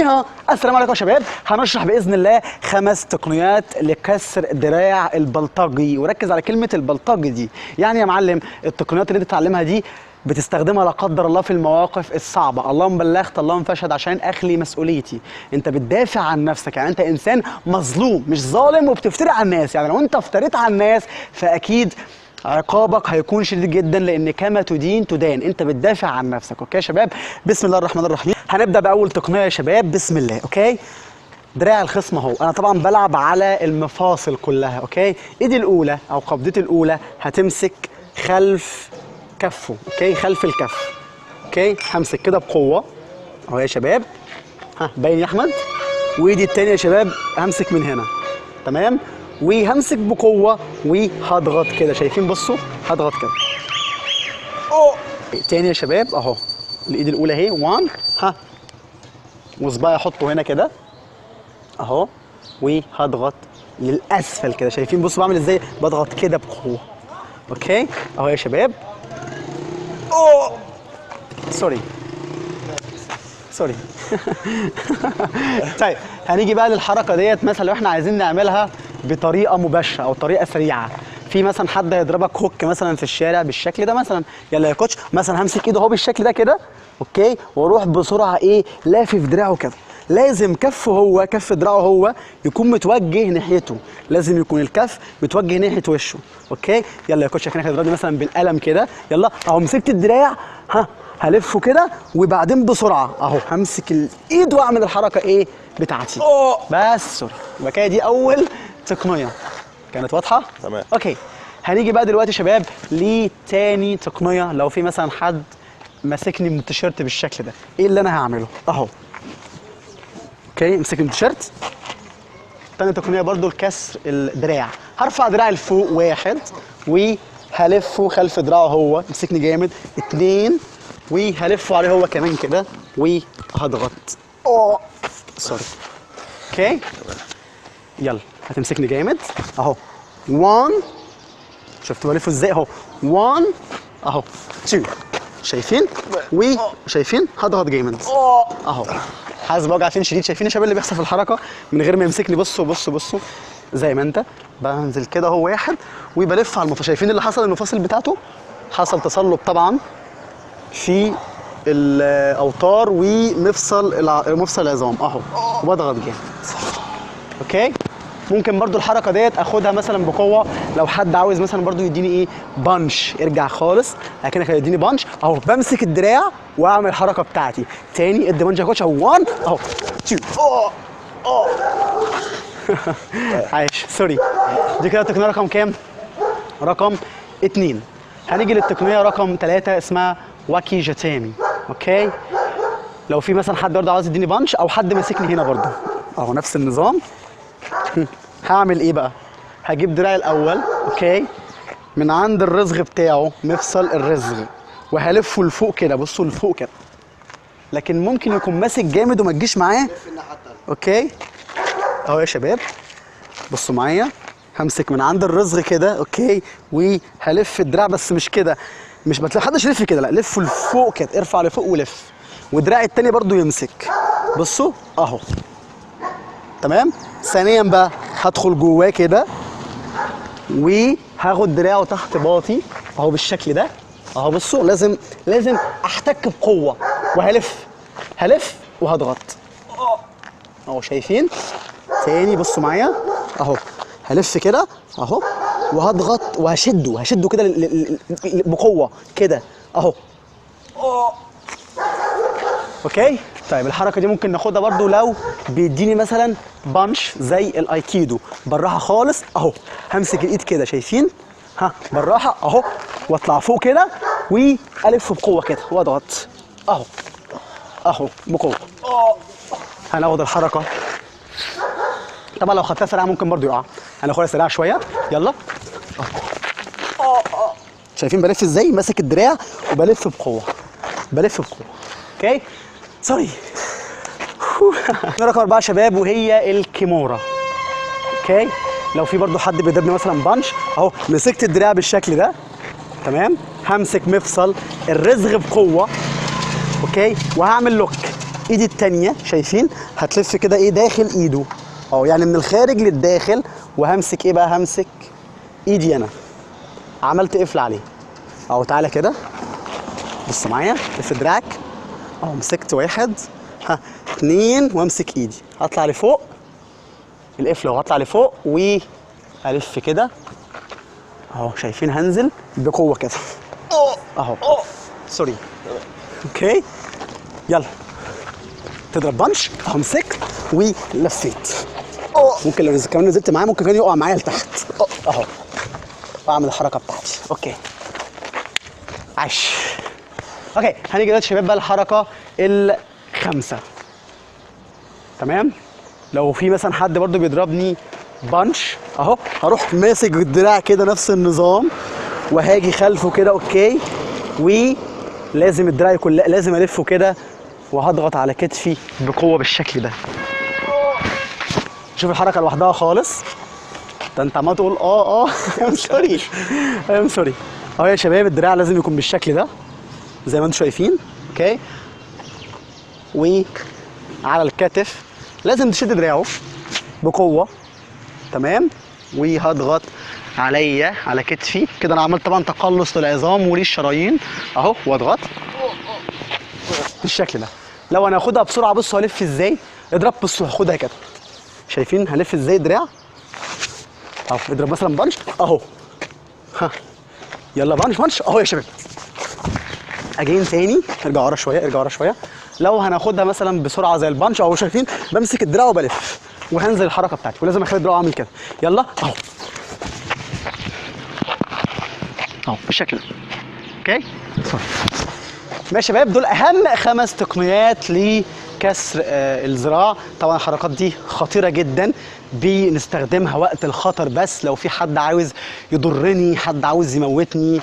نيها. السلام عليكم يا شباب. هنشرح باذن الله 5 تقنيات لكسر دراع البلطجي، وركز على كلمه البلطجي دي. يعني يا معلم التقنيات اللي انت تتعلمها دي بتستخدمها لا قدر الله في المواقف الصعبه، اللهم بلغت اللهم فاشهد عشان اخلي مسؤوليتي. انت بتدافع عن نفسك، يعني انت انسان مظلوم مش ظالم وبتفتري على الناس. يعني لو انت افتريت على الناس فاكيد عقابك هيكون شديد جدا، لان كما تدين تدان. انت بتدافع عن نفسك. اوكي يا شباب، بسم الله الرحمن الرحيم. هنبدا باول تقنيه يا شباب، بسم الله. اوكي، دراع الخصم اهو. انا طبعا بلعب على المفاصل كلها. اوكي، ايدي الاولى او قبضتي الاولى هتمسك خلف كفه. اوكي، خلف الكف. اوكي، همسك كده بقوه اهو يا شباب. ها، باين يا احمد؟ وايدي التانيه يا شباب همسك من هنا. تمام، وهمسك بقوه وهضغط كده. شايفين؟ بصوا، هضغط كده. اوه، تاني يا شباب اهو. الايد الاولى اهي 1. ها، وصباعي احطه هنا كده اهو، وهضغط للاسفل كده. شايفين؟ بصوا بعمل ازاي؟ بضغط كده بقوه. اوكي اهو يا شباب. اوه، سوري طيب هنيجي بقى للحركه ديت. مثلا لو احنا عايزين نعملها بطريقه مباشره او طريقه سريعه، في مثلا حد هيضربك هوك مثلا في الشارع بالشكل ده مثلا. يلا يا كوتش، مثلا همسك ايده اهو بالشكل ده كده. اوكي، واروح بسرعه ايه، لافف دراعه كده. لازم كف دراعه هو يكون متوجه ناحيته، لازم يكون الكف متوجه ناحيه وشه. اوكي، يلا يا كوتش، كانك هتضربني مثلا بالقلم كده. يلا اهو، مسكت الدراع. ها، هلفه كده وبعدين بسرعه اهو همسك الايد واعمل الحركه ايه بتاعتي. بس سوري. يبقى كده دي اول تقنيه. كانت واضحه؟ تمام. اوكي، هنيجي بقى دلوقتي يا شباب لتاني تقنيه. لو في مثلا حد ماسكني من التيشيرت بالشكل ده، ايه اللي انا هعمله؟ اهو. اوكي، مسكني من التيشيرت. تاني تقنيه برضو لكسر الدراع. هرفع دراعي لفوق 1 وهلفه خلف دراعه هو، مسكني جامد. 2 وهلفه عليه هو كمان كده وهضغط. سوري. اوكي، يلا هتمسكني جامد اهو. 1، شفتوا بلفه ازاي اهو. 1 اهو. 2، شايفين؟ وشايفين هضغط جامد اهو. حاسس بوجع فين شديد. شايفين يا شباب اللي بيحصل في الحركه من غير ما يمسكني؟ بصوا زي ما انت بنزل كده اهو 1 وبلف على المفاصل. شايفين اللي حصل؟ المفاصل بتاعته حصل تصلب طبعا في الاوتار ومفصل العظام اهو، وبضغط جامد. اوكي، ممكن برضو الحركه ديت اخدها مثلا بقوه. لو حد عاوز مثلا برضو يديني ايه، بانش، ارجع خالص اكنك هيديني بانش اهو. بمسك الدراع واعمل الحركه بتاعتي. تاني ادي بانش يا كوتش اهو. 1 اهو. 2 عايش. سوري. دي كده التقنيه رقم كام؟ رقم 2. هنيجي للتقنيه رقم 3 اسمها واكي جاتامي. اوكي، لو في مثلا حد برضه عاوز يديني بانش او حد ماسكني هنا برضه اهو، نفس النظام. هعمل ايه بقى؟ هجيب دراعي الاول. اوكي، من عند الرزغ بتاعه، مفصل الرزغ، وهلفه لفوق كده. بصوا لفوق كده، لكن ممكن يكون ماسك جامد وما تجيش معاه. اوكي اهو يا شباب، بصوا معايا. همسك من عند الرزغ كده. اوكي، وهلف الدراع بس مش كده، مش بتلاقي حدش يلف كده، لا لفه لفوق كده، ارفع لفوق ولف. ودراعي التاني برضو يمسك. بصوا اهو. تمام. ثانيا بقى هدخل جواه كده وهاخد دراعه تحت باطي اهو بالشكل ده اهو. بصوا، لازم احتك بقوه وهلف وهضغط اهو. شايفين؟ تاني بصوا معايا اهو. هلف كده اهو وهضغط وهشده كده بقوه كده اهو. اوكي، طيب الحركه دي ممكن ناخدها برضو لو بيديني مثلا بانش زي الايكيدو. بالراحه خالص اهو. همسك الايد كده. شايفين؟ ها، بالراحه اهو، واطلع فوق كده والف بقوه كده واضغط اهو بقوه. هناخد الحركه طبعا لو خدتها سريعه ممكن برضو يقع. هناخدها سريعه شويه. يلا. شايفين بلف ازاي؟ ماسك الدراع وبلف بقوه. اوكي، سوري. رقم 4 يا شباب، وهي الكيمورا. اوكي، لو في برضو حد بيضربني مثلا بانش اهو، مسكت الدراع بالشكل ده. تمام، همسك مفصل الرزغ بقوه. اوكي، وهعمل لوك. ايدي التانيه شايفين هتلف كده ايه داخل ايده اهو، يعني من الخارج للداخل. وهمسك ايه بقى؟ همسك ايدي انا، عملت قفل عليه اهو. تعالى كده بص معايا، لف دراعك اهو. مسكت واحد، ها اتنين، وامسك ايدي هطلع لفوق القفل اهو، هطلع لفوق والف كده اهو. شايفين؟ هنزل بقوه كده اهو. سوري. اوكي يلا تضرب بانش اهو. مسكت ولفيت. ممكن لو كمان نزلت معاه ممكن كان يقع معايا لتحت اهو. واعمل الحركه بتاعتي. اوكي عاش. اوكي هنيجي دلوقتي يا شباب بقى الحركه الخامسه. تمام. لو في مثلا حد برضو بيضربني بانش اهو، هروح ماسك الدراع كده نفس النظام، وهاجي خلفه كده. اوكي. ولازم الدراع يكون لازم الفه كده، وهضغط على كتفي بقوه بالشكل ده. شوف الحركه لوحدها خالص. ده انت عمال تقول ام سوري ام سوري اهو يا شباب. الدراع لازم يكون بالشكل ده زي ما انتم شايفين. اوكي. وعلى الكتف لازم تشد دراعه بقوه. تمام. وهضغط على كتفي كده. انا عملت طبعا تقلص للعظام وللشرايين اهو، واضغط بالشكل ده. لو انا هاخدها بسرعه بصوا هلف ازاي. اضرب بصوا هاخدها كده. شايفين هلف ازاي الدراع اهو. اضرب مثلا بانش اهو. ها يلا بانش اهو يا شباب. اجين تاني. ارجع ورا شويه. لو هناخدها مثلا بسرعه زي البانش اهو، شايفين بمسك الدراع وبلف وهنزل الحركه بتاعتي، ولازم اخلي الدراع اعمل كده. يلا اهو بالشكل ده. اوكي ماشي يا شباب. دول اهم 5 تقنيات لكسر الذراع. طبعا الحركات دي خطيره جدا، بنستخدمها وقت الخطر بس. لو في حد عاوز يضرني، حد عاوز يموتني،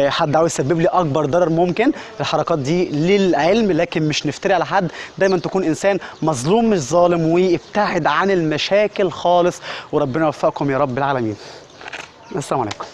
حد عاوز يسبب لي اكبر ضرر ممكن، الحركات دي للعلم، لكن مش نفتري على حد. دايما تكون انسان مظلوم مش ظالم، وابتعد عن المشاكل خالص. وربنا يوفقكم يا رب العالمين. السلام عليكم.